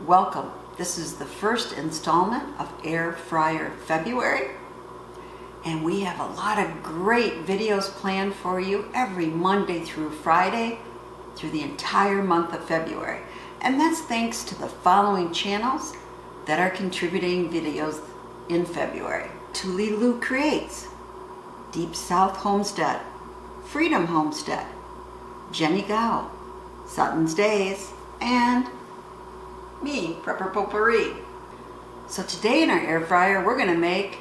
Welcome. This is the first installment of Air Fryer February, and we have a lot of great videos planned for you every Monday through Friday through the entire month of February. And that's thanks to the following channels that are contributing videos in February: Tulilu Creates, Deep South Homestead, Freedom Homestead, Jenny Gow, Sutton's Days, and me, Prepper Potpourri. So today in our air fryer, we're gonna make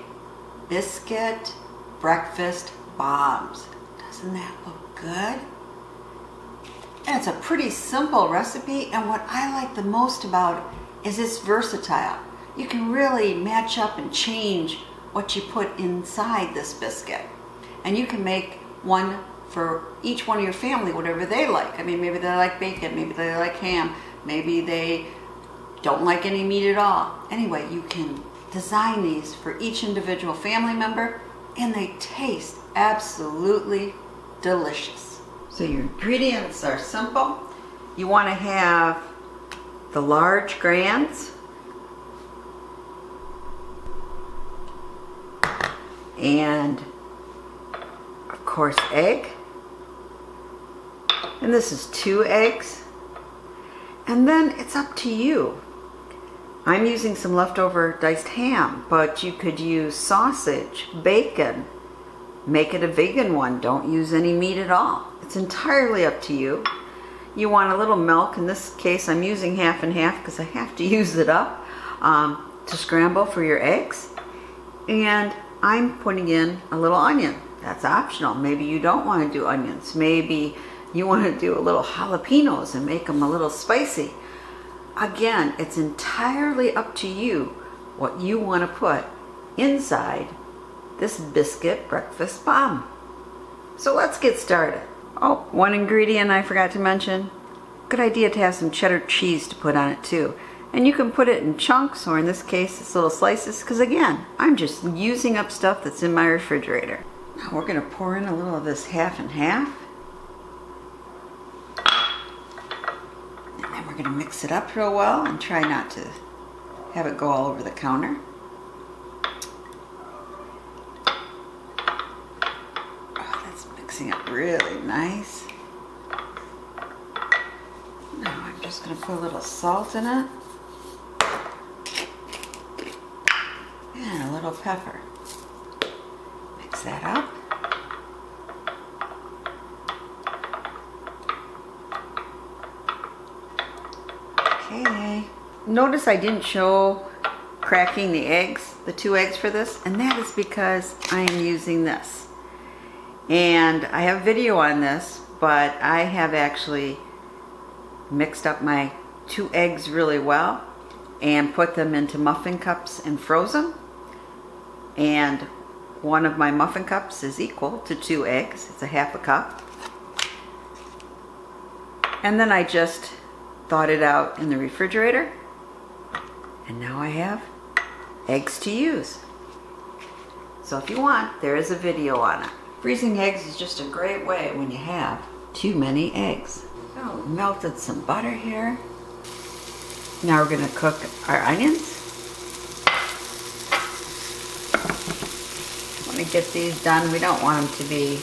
biscuit breakfast bombs. Doesn't that look good? And it's a pretty simple recipe, and what I like the most about it is it's versatile. You can really match up and change what you put inside this biscuit. And you can make one for each one of your family, whatever they like. I mean, maybe they like bacon, maybe they like ham, maybe they don't like any meat at all. Anyway, you can design these for each individual family member, and they taste absolutely delicious. So your ingredients are simple. You want to have the large grains, and of course egg, and this is 2 eggs, and then it's up to you. I'm using some leftover diced ham, but you could use sausage, bacon, make it a vegan one, don't use any meat at all. It's entirely up to you. You want a little milk. In this case I'm using half and half because I have to use it up to scramble for your eggs. And I'm putting in a little onion. That's optional. Maybe you don't want to do onions. Maybe you want to do a little jalapenos and make them a little spicy. Again, it's entirely up to you what you want to put inside this biscuit breakfast bomb. So let's get started. Oh, one ingredient I forgot to mention. Good idea to have some cheddar cheese to put on it too. And you can put it in chunks, or in this case it's little slices, because again, I'm just using up stuff that's in my refrigerator. Now we're going to pour in a little of this half and half. And then we're going to mix it up real well and try not to have it go all over the counter. Oh, that's mixing up really nice. Now I'm just going to put a little salt in it. And a little pepper. Mix that up. Okay. Notice I didn't show cracking the eggs, the 2 eggs for this, and that is because I am using this. And I have a video on this, but I have actually mixed up my 2 eggs really well and put them into muffin cups and froze them. And one of my muffin cups is equal to 2 eggs. It's a half a cup. And then I just thawed it out in the refrigerator. And now I have eggs to use. So if you want, there is a video on it. Freezing eggs is just a great way when you have too many eggs. So we melted some butter here. Now we're going to cook our onions. To get these done, we don't want them to be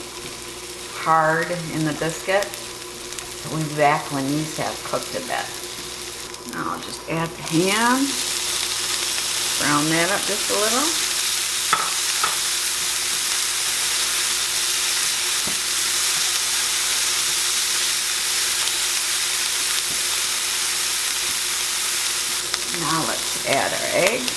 hard in the biscuit, so we'll be back when these have cooked a bit. Now I'll just add the ham, brown that up just a little. Now let's add our eggs.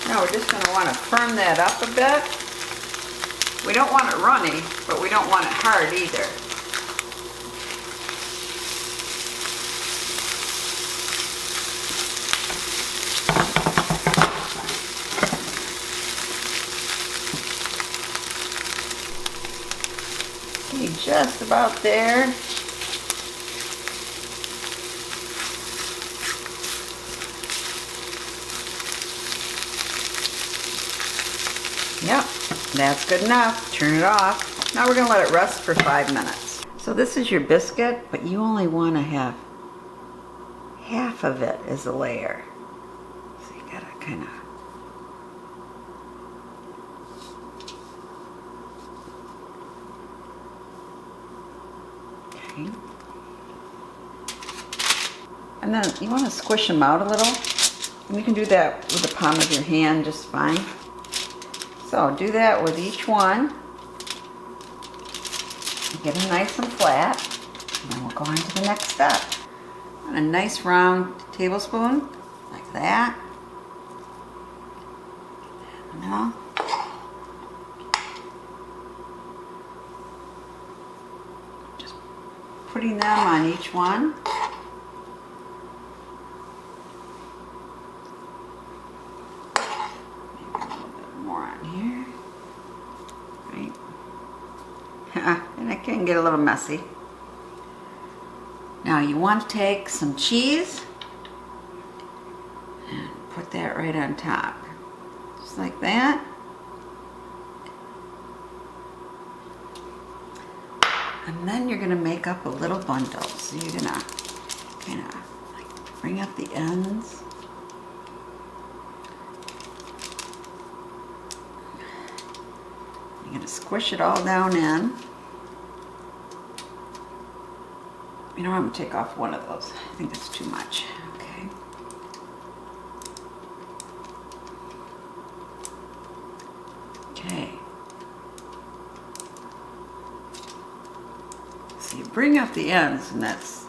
Now we're just going to want to firm that up a bit. We don't want it runny, but we don't want it hard either. Okay, just about there. Yep, that's good enough. Turn it off. Now we're gonna let it rest for 5 minutes. So this is your biscuit, but you only wanna have half of it as a layer. So you gotta kinda okay. And then you wanna squish them out a little. And you can do that with the palm of your hand just fine. So do that with each one. Get them nice and flat. And then we'll go on to the next step. And a nice round tablespoon, like that. Now, just putting them on each one. And it can get a little messy. Now you want to take some cheese and put that right on top. Just like that. And then you're going to make up a little bundle. So you're going to kind of like bring up the ends. You're going to squish it all down in. You know, I'm going to take off one of those. I think that's too much. Okay. Okay. So you bring up the ends, and that's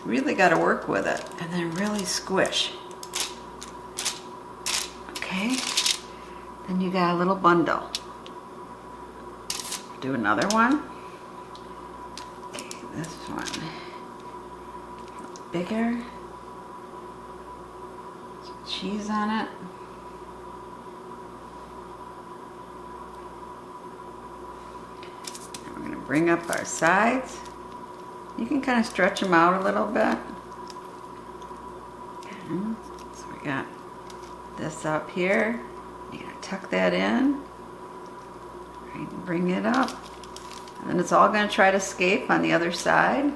really got to work with it, and then really squish. Okay. Then you got a little bundle. Do another one. Okay, this one. Bigger. Some cheese on it. Now we're going to bring up our sides. You can kind of stretch them out a little bit. Okay. So we got this up here. You're going to tuck that in. Bring it up, and then it's all going to try to escape on the other side,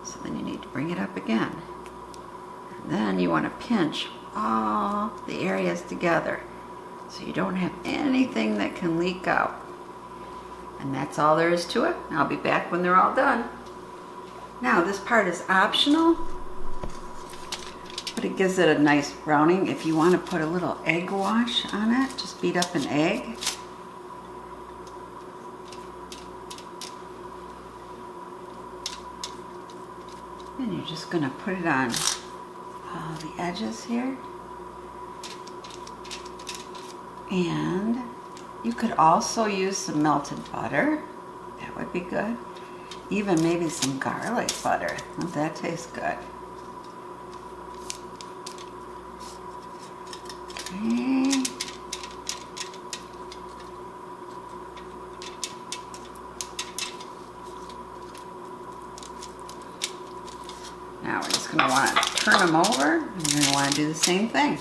so then you need to bring it up again, and then you want to pinch all the areas together so you don't have anything that can leak out. And that's all there is to it. I'll be back when they're all done. Now this part is optional, but it gives it a nice browning. If you want to put a little egg wash on it, just beat up an egg. And you're just going to put it on all the edges here. And you could also use some melted butter. That would be good. Even maybe some garlic butter. Won't that taste good? Okay. Now we're just going to want to turn them over, and you're going to want to do the same thing.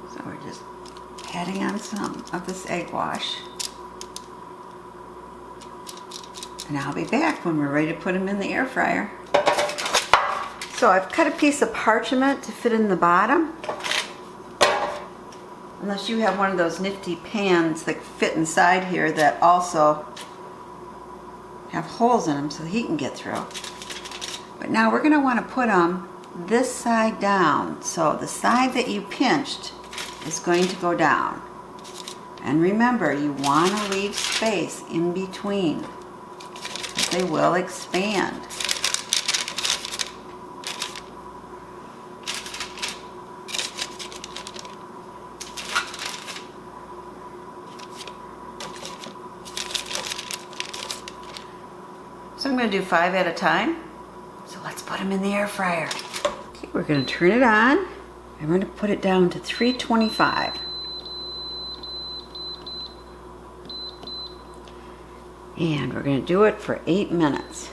So we're just adding on some of this egg wash. And I'll be back when we're ready to put them in the air fryer. So I've cut a piece of parchment to fit in the bottom. Unless you have one of those nifty pans that fit inside here that also have holes in them so the heat can get through. But now we're going to want to put them this side down. So the side that you pinched is going to go down. And remember, you want to leave space in between, because they will expand. So I'm going to do 5 at a time. So let's put them in the air fryer. Okay, we're going to turn it on. I'm going to put it down to 325. And we're going to do it for 8 minutes.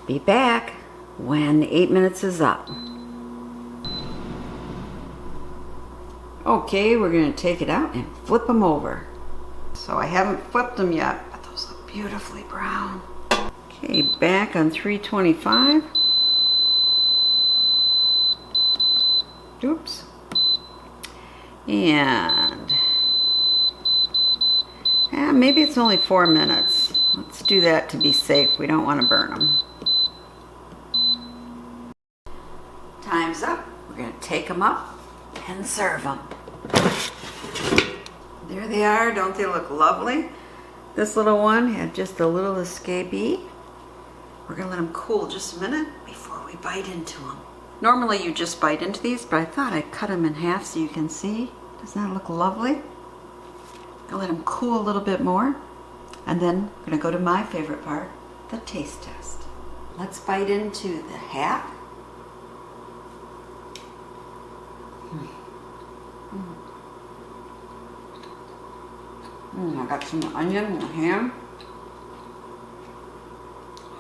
Be back when the 8 minutes is up. Okay, we're going to take it out and flip them over. So I haven't flipped them yet, but those look beautifully brown. Okay, back on 325. Oops. And maybe it's only 4 minutes. Let's do that to be safe. We don't want to burn them. Time's up. We're going to take them up and serve them. There they are. Don't they look lovely? This little one had just a little escapee. We're going to let them cool just a minute before we bite into them. Normally you just bite into these, but I thought I'd cut them in half so you can see. Doesn't that look lovely? I'll let them cool a little bit more. And then I'm going to go to my favorite part, the taste test. Let's bite into the half. I got some onion and ham.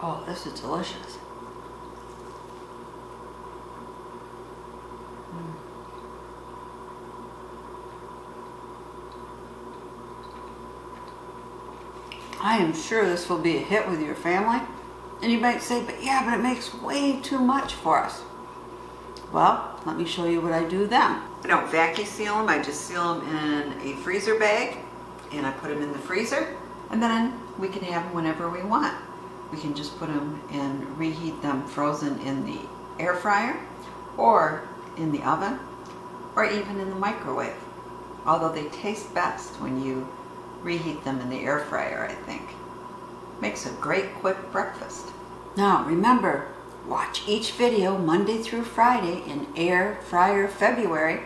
Oh, this is delicious. I am sure this will be a hit with your family. And you might say, but it makes way too much for us. Well, let me show you what I do then. I don't vacuum seal them, I just seal them in a freezer bag and I put them in the freezer, and then we can have them whenever we want. We can just put them and reheat them frozen in the air fryer or in the oven or even in the microwave. Although they taste best when you reheat them in the air fryer, I think. Makes a great quick breakfast. Now remember, watch each video Monday through Friday in Air Fryer February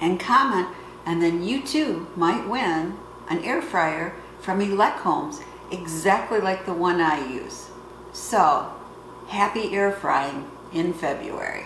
and comment, and then you too might win an air fryer from Elect Homes, exactly like the one I use. So, happy air frying in February.